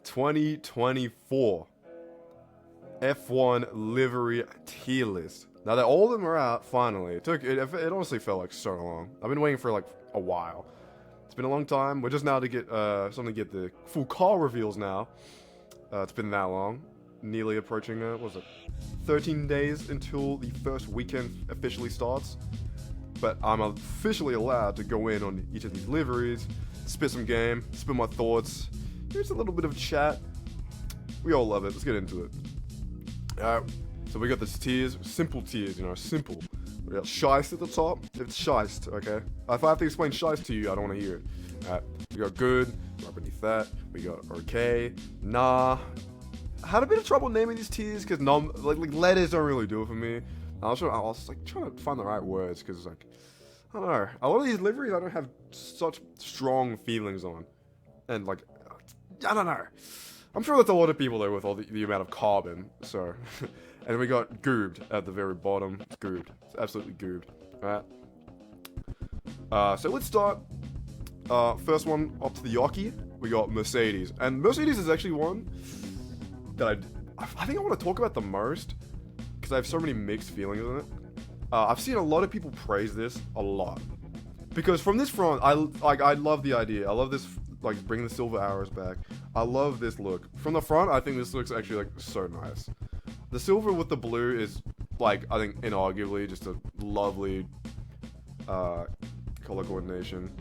2024 F1 livery tier list. Now that all of them are out, finally. It honestly felt like so long. I've been waiting for like a while. It's been a long time. We're just now to get something to get the full car reveals now. It's been that long. Nearly approaching, what was it, 13 days until the first weekend officially starts. But I'm officially allowed to go in on each of these liveries, spit some game, spit my thoughts. Here's a little bit of chat. We all love it. Let's get into it. Alright, so we got this tiers, simple tiers, simple. We got Shiest at the top. It's Shiest, okay? If I have to explain Shiest to you, I don't want to hear it. Alright, we got good, right beneath that. We got okay, nah. I had a bit of trouble naming these tiers because like letters don't really do it for me. I was like trying to find the right words because like I don't know. A lot of these liveries I don't have such strong feelings on, and like I don't know. I'm sure that's a lot of people though with all the amount of carbon. So, and we got goobed at the very bottom. It's goobed. It's absolutely goobed. All right. So let's start. First one up to the Yoki. We got Mercedes, and Mercedes is actually one that I think I want to talk about the most because I have so many mixed feelings on it. I've seen a lot of people praise this a lot because from this front, I love the idea. I love this, like bringing the silver arrows back. I love this look. From the front, I think this looks actually like so nice. The silver with the blue is like I think inarguably just a lovely color coordination.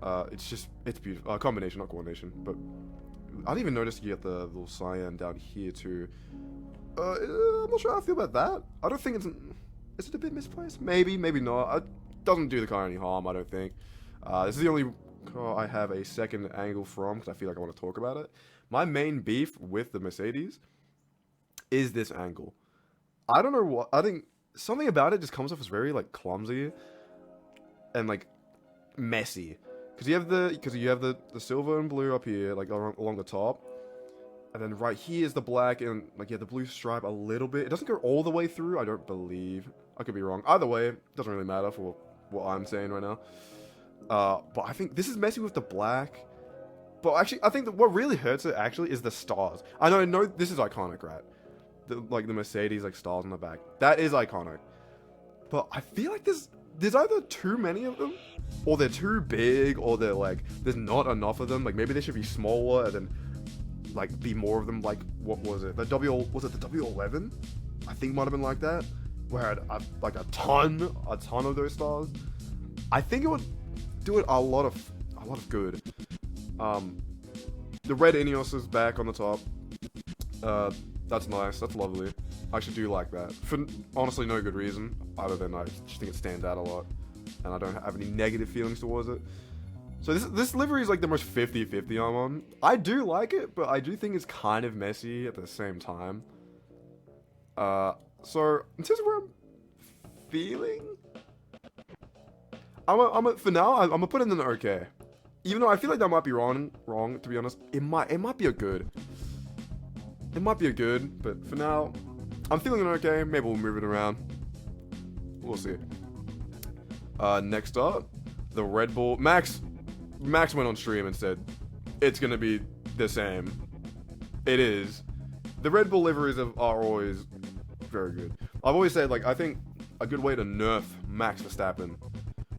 It's beautiful. Combination, not coordination, but. I didn't even notice you get the little cyan down here too. I'm not sure how I feel about that. I don't think is it a bit misplaced? Maybe not. It doesn't do the car any harm, I don't think. This is the only car I have a second angle from because I feel like I want to talk about it. My main beef with the Mercedes is this angle. I don't know what, I think something about it just comes off as very like clumsy and like messy. Because you have the silver and blue up here, like along the top, and then right here is the black and like the blue stripe a little bit. It doesn't go all the way through, I don't believe. I could be wrong. Either way, it doesn't really matter for what I'm saying right now. But I think this is messy with the black. But actually, I think that what really hurts it actually is the stars. I know this is iconic, right? The Mercedes like stars on the back. That is iconic. But I feel like there's either too many of them, or they're too big, or they're like, there's not enough of them. Like, maybe they should be smaller, and then, like, be more of them, like, what was it? Was it the W11? I think might have been like that, where it had, like, a ton of those stars. I think it would do it a lot of good. The red Ineos is back on the top. That's nice, that's lovely. I actually do like that. For honestly no good reason, other than I just think it stands out a lot. And I don't have any negative feelings towards it. So this livery is like the most 50-50 I'm on. I do like it, but I do think it's kind of messy at the same time. So, in terms of where I'm feeling... for now, I'm gonna put it in an okay. Even though I feel like that might be wrong, to be honest. It might be a good. It might be a good, but for now, I'm feeling okay. Maybe we'll move it around. We'll see. Next up, the Red Bull. Max went on stream and said, it's going to be the same. It is. The Red Bull liveries are always very good. I've always said, like, I think a good way to nerf Max Verstappen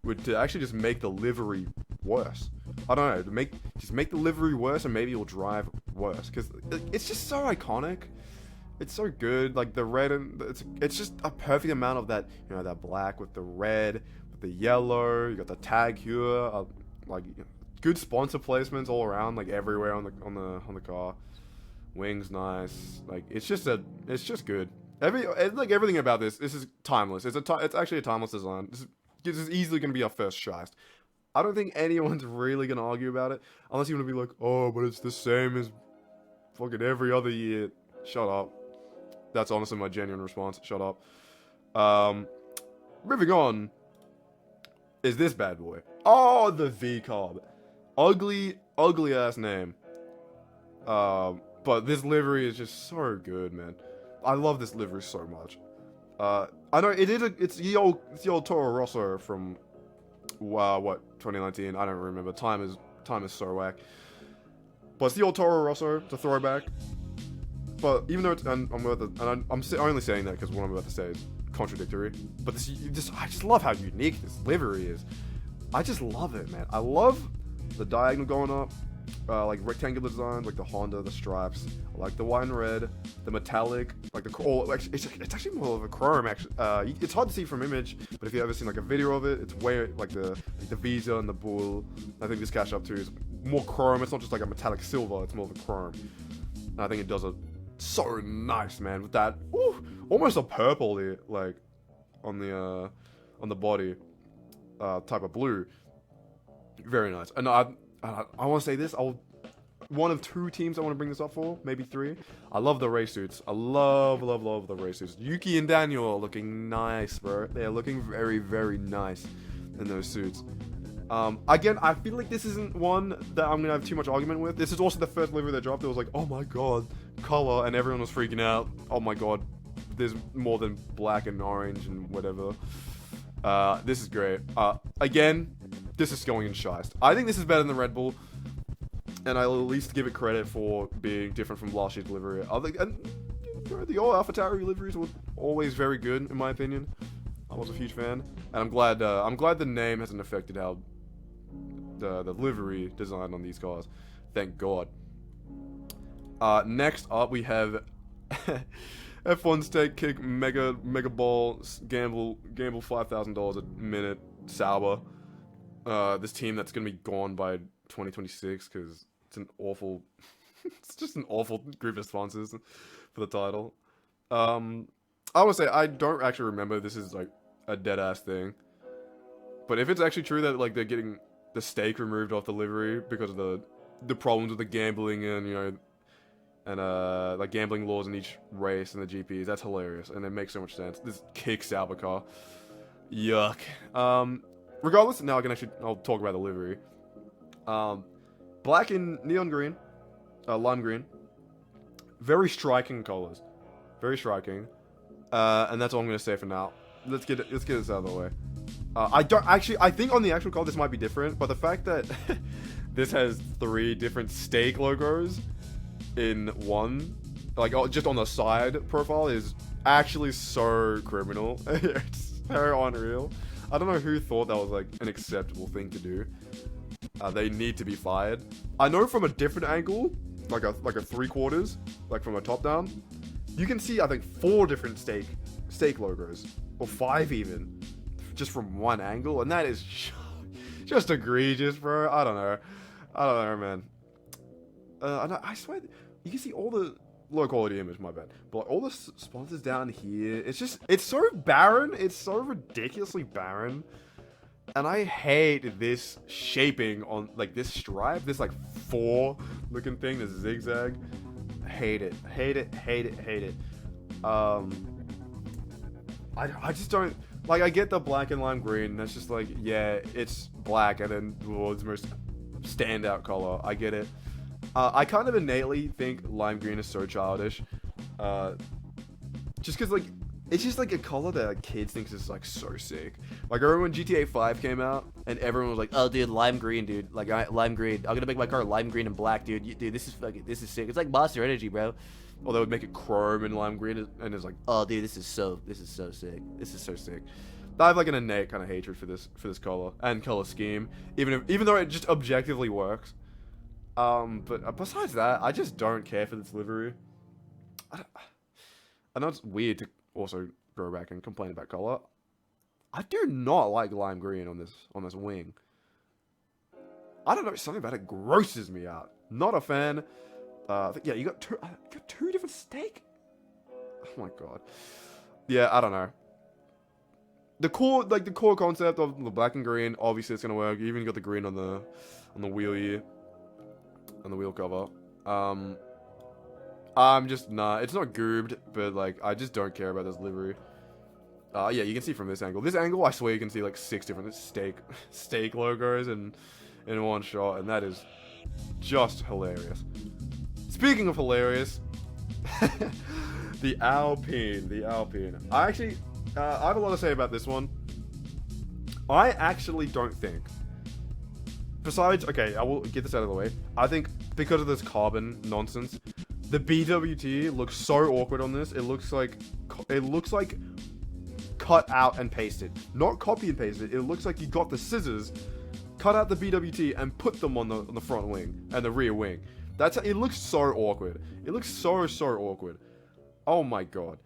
would to actually just make the livery worse. I don't know, just make the livery worse and maybe it'll drive worse. Because it's just so iconic. It's so good. Like, the red, and it's just a perfect amount of that, that black with the red, with the yellow. You got the tag here, like, good sponsor placements all around, like, everywhere on the car. Wings nice. Like, it's just good. Everything about this is timeless. It's actually a timeless design. This is easily going to be our first Shiest. I don't think anyone's really going to argue about it. Unless you want to be like, oh, but it's the same as fucking every other year. Shut up. That's honestly my genuine response. Shut up. Moving on. Is this bad boy. Oh, the V-Carb. Ugly ass name. But this livery is just so good, man. I love this livery so much. I know it's the old Toro Rosso from 2019. I don't remember. Time is so whack. But it's the old Toro Rosso. It's a throwback. But even though it's, I'm only saying that because what I'm about to say is contradictory. But I just love how unique this livery is. I just love it, man. I love the diagonal going up, like rectangular designs, like the Honda, the stripes, I like the white and red, the metallic, like it's actually more of a chrome. Actually, it's hard to see from image, but if you ever seen like a video of it, it's way like the Visa and the Bull. I think this cash up too is more chrome. It's not just like a metallic silver. It's more of a chrome. And I think it does it so nice, man. With that, almost a purple like on the body. Type of blue, very nice. And I want to say this. One of two teams I want to bring this up for, maybe three. I love the race suits. I love the race suits. Yuki and Daniel are looking nice, bro. They are looking very, very nice in those suits. Again, I feel like this isn't one that I'm gonna have too much argument with. This is also the first livery they dropped. It was like, oh my god, color, and everyone was freaking out. Oh my god, there's more than black and orange and whatever. This is great. Again, this is going in shiest. I think this is better than Red Bull, and I'll at least give it credit for being different from last year's livery. The old AlphaTauri liveries were always very good, in my opinion. I was a huge fan, and I'm glad the name hasn't affected how the livery design on these cars. Thank God. Next up, we have F1 Stake Kick Mega Ball Gamble $5,000 a minute Sauber. This team that's gonna be gone by 2026 because it's just an awful group of sponsors for the title. I would say I don't actually remember this is like a dead ass thing, but if it's actually true that like they're getting the stake removed off the livery because of the problems with the gambling and like gambling laws in each race in the GPs. That's hilarious, and it makes so much sense. This kicks Sauber car. Yuck. Regardless, now I'll talk about the livery. Black and neon green, lime green. Very striking colors. Very striking. And that's all I'm gonna say for now. Let's get this out of the way. I think on the actual car this might be different, but the fact that this has 3 different stake logos in one, like just on the side profile, is actually so criminal. It's so unreal. I don't know who thought that was like an acceptable thing to do. They need to be fired. I know from a different angle, like a 3/4, like from a top down, you can see I think 4 different stake logos, or 5 even, just from one angle, and that is just egregious, bro. I don't know, man. I swear, you can see all the low quality image, my bad. But like, all the sponsors down here, it's so barren. It's so ridiculously barren. And I hate this shaping on, like, this stripe, this, like, 4 looking thing, this zigzag. Hate it. I just don't, like, I get the black and lime green. That's just like, yeah, it's black, and then, well, it's the most standout color. I get it. I kind of innately think lime green is so childish. Just because, like, it's just like a color that like, kids think is like so sick. Like, I remember when GTA 5 came out and everyone was like, "Oh, dude, lime green, dude. Like, lime green. I'm gonna make my car lime green and black, dude. Dude, this is sick. It's like Monster Energy, bro." Or they would make it chrome and lime green, and it's like, "Oh, dude, this is so sick. This is so sick." I have like an innate kind of hatred for this color and color scheme, even though it just objectively works. But besides that, I just don't care for this livery. I know it's weird to also go back and complain about color. I do not like lime green on this wing. I don't know, something about it grosses me out. Not a fan. Yeah, you got two different stake. Oh my god. Yeah, I don't know. The core concept of the black and green, obviously it's gonna work. You even got the green on the wheel here, on the wheel cover. I'm just not. It's not goobed, but like I just don't care about this livery. Yeah, you can see from this angle. This angle, I swear you can see like 6 different stake logos in one shot, and that is just hilarious. Speaking of hilarious, the Alpine. I actually, I have a lot to say about this one. I actually don't think. Besides, okay, I will get this out of the way. I think because of this carbon nonsense. The BWT looks so awkward on this. It looks like cut out and pasted, not copy and pasted. It looks like you got the scissors, cut out the BWT, and put them on the front wing and the rear wing. It looks so awkward. It looks so awkward. Oh my god.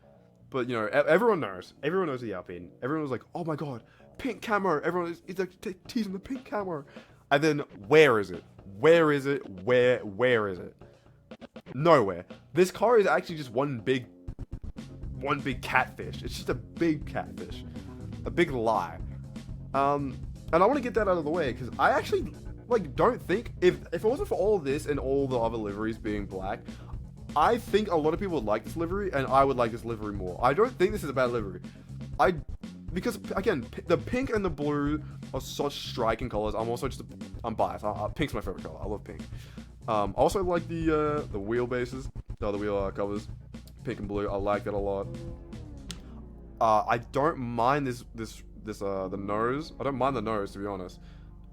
But you know, everyone knows the Alpine. Everyone was like, oh my god, pink camo. Everyone is like teasing the pink camo. And then where is it? Where is it? Where is it? Nowhere. This car is actually just one big catfish. It's just a big catfish. A big lie. And I want to get that out of the way, because I actually, like, don't think, if it wasn't for all of this and all the other liveries being black, I think a lot of people would like this livery, and I would like this livery more. I don't think this is a bad livery. Because, again, the pink and the blue are such striking colors. I'm biased. Pink's my favorite color. I love pink. Also like the wheelbases, the wheel covers, pink and blue. I like that a lot. I don't mind the nose. I don't mind the nose, to be honest.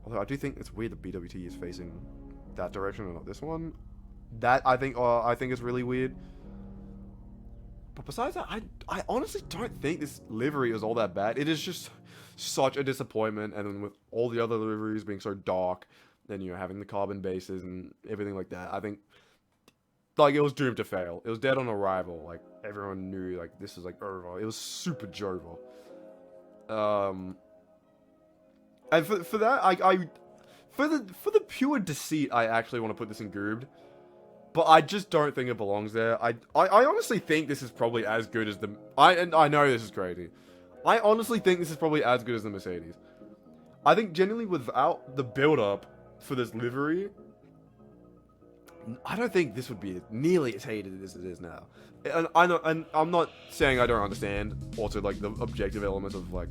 Although I do think it's weird that BWT is facing that direction and not this one. That I think is really weird. But besides that, I honestly don't think this livery is all that bad. It is just such a disappointment, and then with all the other liveries being so dark, then you know, having the carbon bases and everything like that, I think like it was doomed to fail. It was dead on arrival. Like everyone knew like this is like over. It was super jovial. And for that, for the pure deceit, I actually want to put this in Goobed. But I just don't think it belongs there. I honestly think this is probably as good as the... I know this is crazy. I honestly think this is probably as good as the Mercedes. I think genuinely without the build-up for this livery, I don't think this would be nearly as hated as it is now. And I know, and I'm not saying I don't understand also like the objective elements of like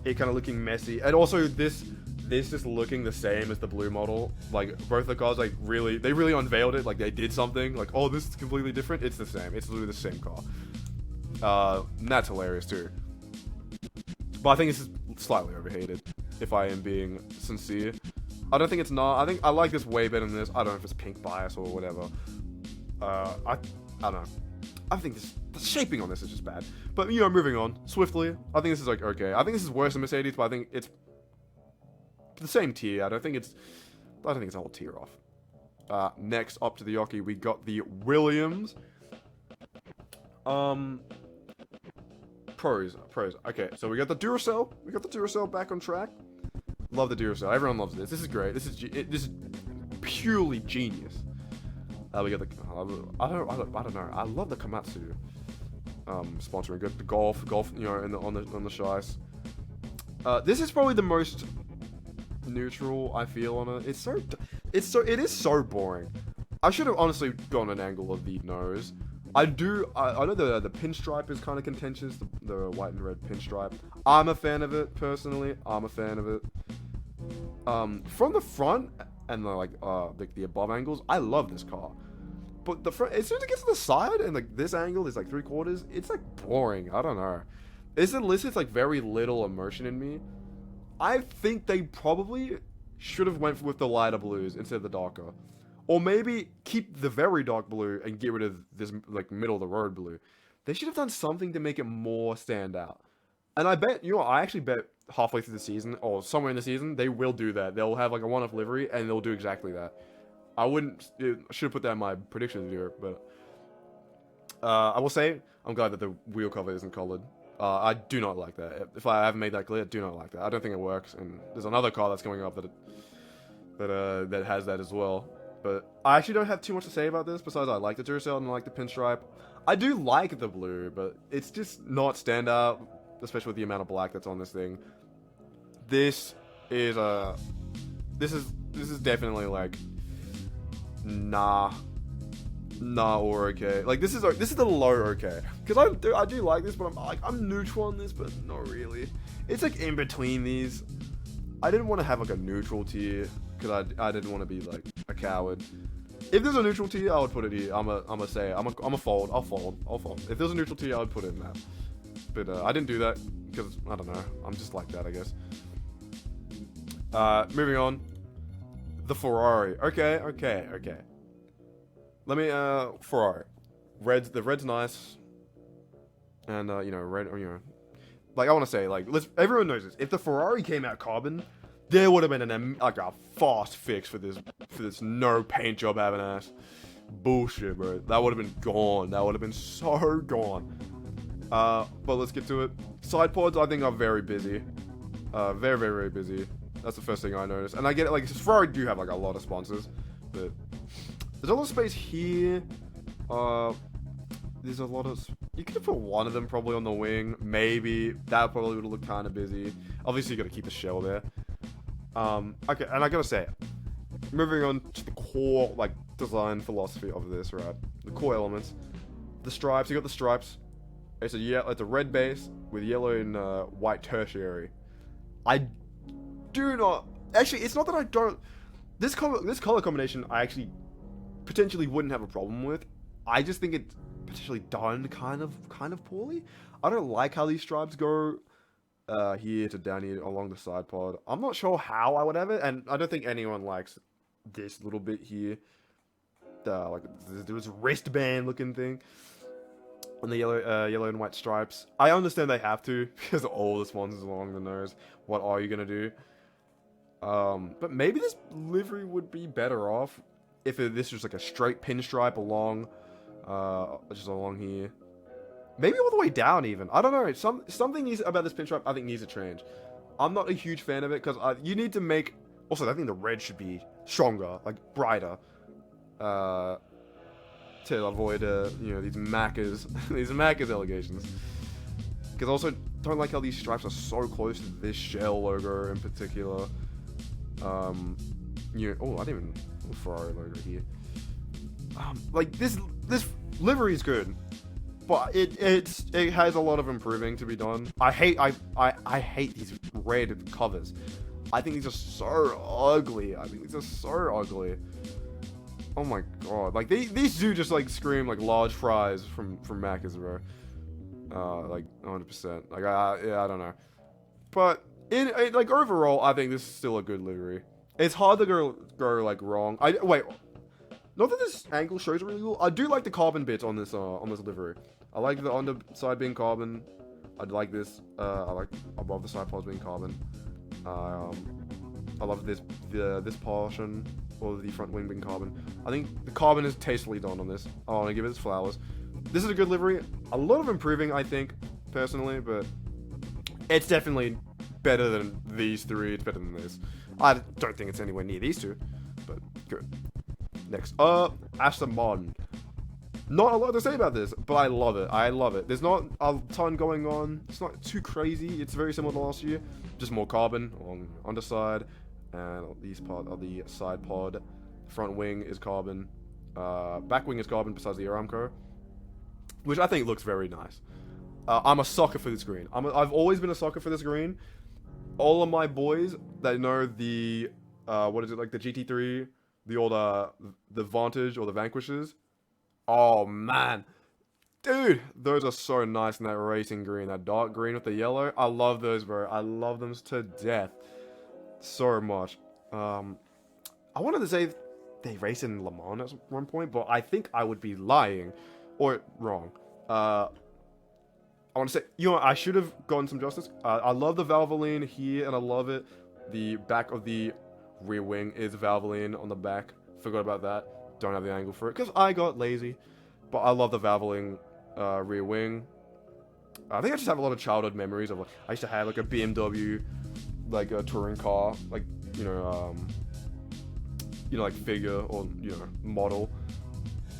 it kind of looking messy, and also this just looking the same as the blue model. Like both the cars, like they really unveiled it. Like they did something. Like, oh, this is completely different. It's the same. It's literally the same car. And that's hilarious too. But I think this is slightly overhated, if I am being sincere. I don't think it's not. I think I like this way better than this. I don't know if it's pink bias or whatever. I don't know. I think the shaping on this is just bad. But, you know, moving on swiftly. I think this is like okay. I think this is worse than Mercedes, but I think it's the same tier. I don't think it's a whole tier off. Next up to the Yoki, we got the Williams. Pros. Okay, so we got the Duracell. We got the Duracell back on track. Love the Duracell. Everyone loves this. This is great. This is purely genius. We got the I don't know. I love the Komatsu sponsoring. Got the golf. You know, on the shice. This is probably the most neutral I feel on it. It is so boring. I should have honestly gone an angle of the nose. I know the pinstripe is kind of contentious, the white and red pinstripe. I'm a fan of it, personally. I'm a fan of it. From the front and the above angles, I love this car. But the front, as soon as it gets to the side and like this angle is like 3/4, it's like boring. I don't know. It elicits like very little emotion in me. I think they probably should have went with the lighter blues instead of the darker. Or maybe keep the very dark blue and get rid of this like middle of the road blue. They should have done something to make it more stand out. And I bet, I actually bet halfway through the season or somewhere in the season, they will do that. They'll have like a one-off livery and they'll do exactly that. I should have put that in my prediction to do it, but I will say, I'm glad that the wheel cover isn't colored. I do not like that. If I haven't made that clear, I do not like that. I don't think it works. And there's another car that's going up that has that as well. But I actually don't have too much to say about this, besides I like the Duracell and I like the pinstripe. I do like the blue, but it's just not standout, especially with the amount of black that's on this thing. This is definitely like nah or okay. Like this is the low okay. Because I do like this, but I'm neutral on this, but not really. It's like in between these. I didn't want to have like a neutral tier because I didn't want to be like a coward. If there's a neutral tier, I would put it here. I'm a say I'm a fold. I'll fold. If there's a neutral tier, I would put it in that. But I didn't do that because I don't know. I'm just like that, I guess. Moving on. The Ferrari. Okay. Let me, Ferrari. The red's nice. And, you know, red, or, you know, like, I want to say, like, everyone knows this. If the Ferrari came out carbon, there would have been a fast fix for this no paint job having ass. Bullshit, bro. That would have been gone. That would have been so gone. But let's get to it. Side pods, I think, are very busy. Very, very, very busy. That's the first thing I noticed. And I get it, like, Ferrari do have, like, a lot of sponsors. But there's a lot of space here. There's a lot of... You could have put one of them probably on the wing. Maybe. That probably would have looked kind of busy. Obviously, you got to keep the shell there. Okay, and I gotta say, moving on to the core, like, design philosophy of this, right? The core elements. The stripes. You got the stripes. It's a red base with yellow and white tertiary. I do not... Actually, it's not that I don't... This color combination, I actually potentially wouldn't have a problem with. I just think it's potentially done kind of poorly. I don't like how these stripes go here to down here along the side pod. I'm not sure how I would have it, and I don't think anyone likes this little bit here. Like this wristband looking thing on the yellow and white stripes. I understand they have to because all the sponsors along the nose. What are you gonna do? But maybe this livery would be better off if this was like a straight pinstripe along, just along here. Maybe all the way down even. I don't know. Something about this pinstripe I think needs to change. I'm not a huge fan of it because you need to make... Also, I think the red should be stronger, like brighter, to avoid you know, these Macca's these Macca's allegations. Because I also don't like how these stripes are so close to this shell logo in particular. You know, oh, I didn't even Ferrari logo here. Like this livery is good, but it has a lot of improving to be done. I hate these red covers. I think these are so ugly. Oh my god! Like these do just like scream like large fries from Macca's, bro. Like 100%. Like yeah, I don't know, but like overall, I think this is still a good livery. It's hard to go like wrong. Wait. Not that this angle shows really well. I do like the carbon bits on this livery. I like the underside being carbon. I like this. I like above the side pods being carbon. I love this portion, or the front wing being carbon. I think the carbon is tastefully done on this. I want to give it its flowers. This is a good livery. A lot of improving, I think, personally, but it's definitely better than these three. It's better than this. I don't think it's anywhere near these two, but good. Next up, Aston Martin. Not a lot to say about this, but I love it. There's not a ton going on. It's not too crazy. It's very similar to last year. Just more carbon along the underside. And these part of the side pod. Front wing is carbon. Back wing is carbon besides the Aramco. Which I think looks very nice. I'm a sucker for this green. I've always been a sucker for this green. All of my boys that know the... what is it, like the GT3... The old, the Vantage or the Vanquishes. Oh, man. Dude, those are so nice in that racing green. That dark green with the yellow. I love those, bro. I love them to death. So much. I wanted to say they race in Le Mans at one point, but I think I would be lying. Or wrong. I want to say, you know what, I should have gotten some justice. I love the Valvoline here, and I love it. The back of the... rear wing is Valvoline on the back. Forgot about that. Don't have the angle for it because I got lazy. But I love the Valvoline rear wing. I think I just have a lot of childhood memories of like I used to have like a BMW, like a touring car, like you know like figure or you know model,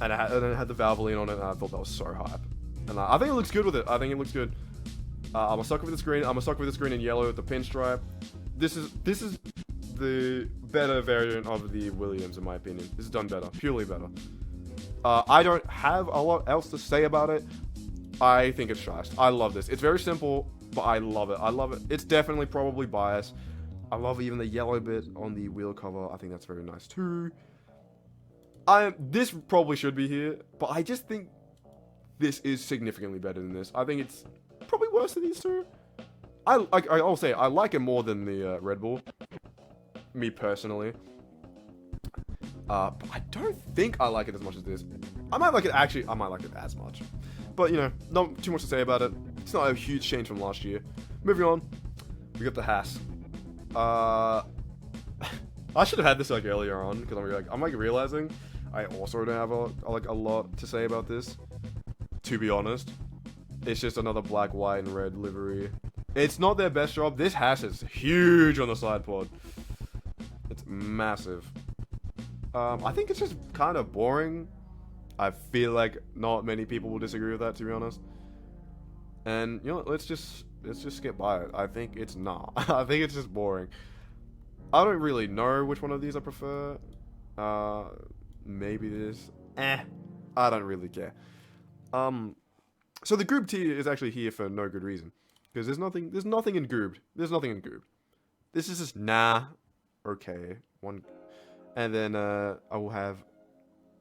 and it had the Valvoline on it, and I thought that was so hype. And I think it looks good with it. I think it looks good. I'm a sucker for this green. I'm a sucker for this green and yellow with the pinstripe. This is the better variant of the Williams, in my opinion. This is done better, purely better. I don't have a lot else to say about it. I think it's shiced. I love this. It's very simple, but I love it. It's definitely probably biased. I love even the yellow bit on the wheel cover. I think that's very nice too. This probably should be here, but I just think this is significantly better than this. I think it's probably worse than these two. I'll say I like it more than the Red Bull. Me personally. But I don't think I like it as much as this. I might like it as much. But, you know, not too much to say about it. It's not a huge change from last year. Moving on, we got the Haas. I should have had this like earlier on, because I'm realizing I also don't have a lot to say about this. To be honest, it's just another black, white, and red livery. It's not their best job. This Haas is huge on the side pod. It's massive. I think it's just kind of boring. I feel like not many people will disagree with that, to be honest. And you know, let's just skip by it. I think it's not. I think it's just boring. I don't really know which one of these I prefer. Maybe this. I don't really care. So the Goob tier is actually here for no good reason, because there's nothing in Goob. There's nothing in Goob. This is just nah. Okay, one, and then I will have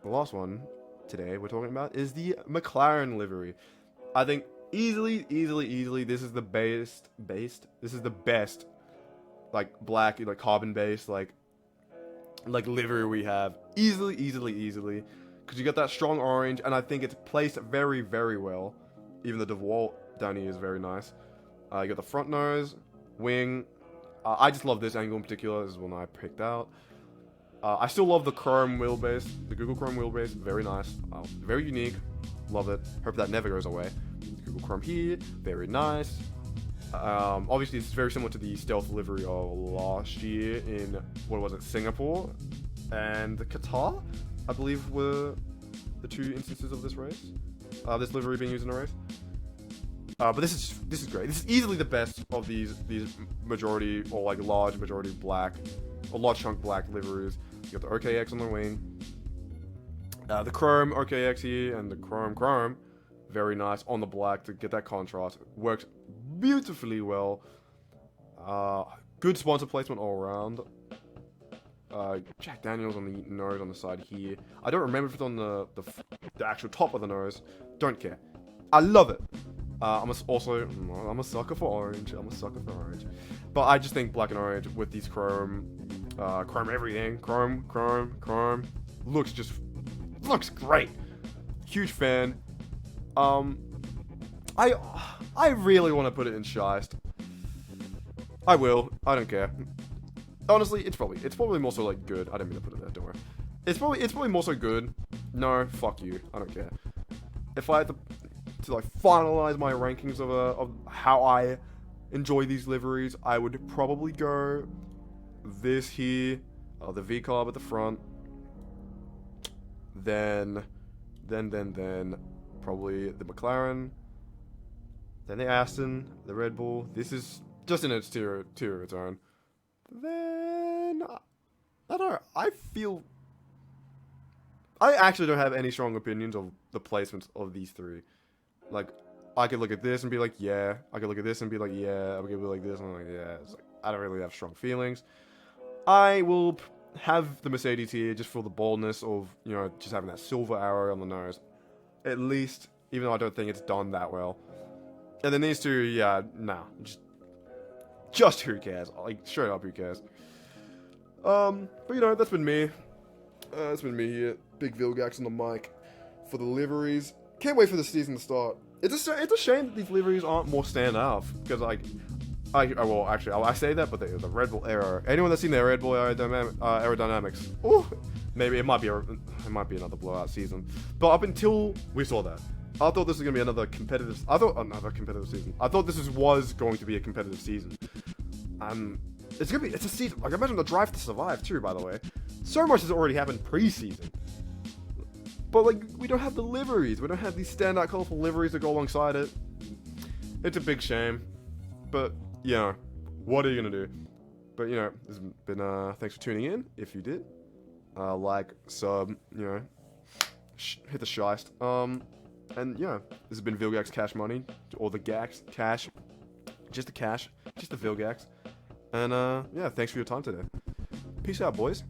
the last one today we're talking about is the McLaren livery. I think easily, this is the best. This is the best, like black, like carbon based, like livery we have. Easily, because you got that strong orange, and I think it's placed very, very well. Even the DeWalt down here is very nice. You got the front nose, wing. I just love this angle in particular. This is one I picked out. I still love the chrome wheelbase, the Google Chrome wheelbase. Very nice, very unique. Love it. Hope that never goes away. Google Chrome here, very nice. Obviously, it's very similar to the stealth livery of last year in, what was it, Singapore and Qatar, I believe, were the two instances of this race. This livery being used in a race. But this is great. This is easily the best of these majority, or like large majority black, or large chunk black liveries. You got the OKX on the wing, the chrome OKX here, and the chrome, very nice on the black to get that contrast. Works beautifully well. Good sponsor placement all around. Jack Daniels on the nose on the side here. I don't remember if it's on the actual top of the nose. Don't care. I love it. I'm a sucker for orange. But I just think black and orange with these chrome everything. Chrome. Looks great. Huge fan. I really want to put it in Scheist. I will. I don't care. Honestly, it's probably more so like good. I didn't mean to put it there. Don't worry. It's probably more so good. No, fuck you. I don't care. If I had to like finalize my rankings of how I enjoy these liveries, I would probably go this here, the V carb at the front. Then probably the McLaren. Then the Aston, the Red Bull. This is just in its tier of its own. Then I don't know. I actually don't have any strong opinions of the placements of these three. Like, I could look at this and be like, yeah. I could look at this and be like, yeah. I could be like this and I'm like, yeah. It's like, I don't really have strong feelings. I will have the Mercedes here just for the boldness of, you know, just having that silver arrow on the nose. At least, even though I don't think it's done that well. And then these two, yeah, nah. Just who cares? Like, straight up, who cares? But you know, that's been me. That's been me here. Big Vilgax on the mic for the liveries. Can't wait for the season to start. It's a shame that these liveries aren't more stand out, because like, I say that, but the Red Bull Aero. Anyone that's seen the Red Bull aerodynamics, ooh, maybe it might be another blowout season. But up until we saw that, I thought this was gonna be another competitive season. I thought this was going to be a competitive season. It's a season. Like, imagine the drive to survive too. By the way, so much has already happened pre-season. But like, we don't have the liveries. We don't have these standout, colorful liveries to go alongside it. It's a big shame. But you know, what are you gonna do? But you know, this has been thanks for tuning in. If you did, like, sub, you know, hit the Scheist. And yeah, this has been Vilgax Cash Money, or the Gax Cash, just the Vilgax. And yeah, thanks for your time today. Peace out, boys.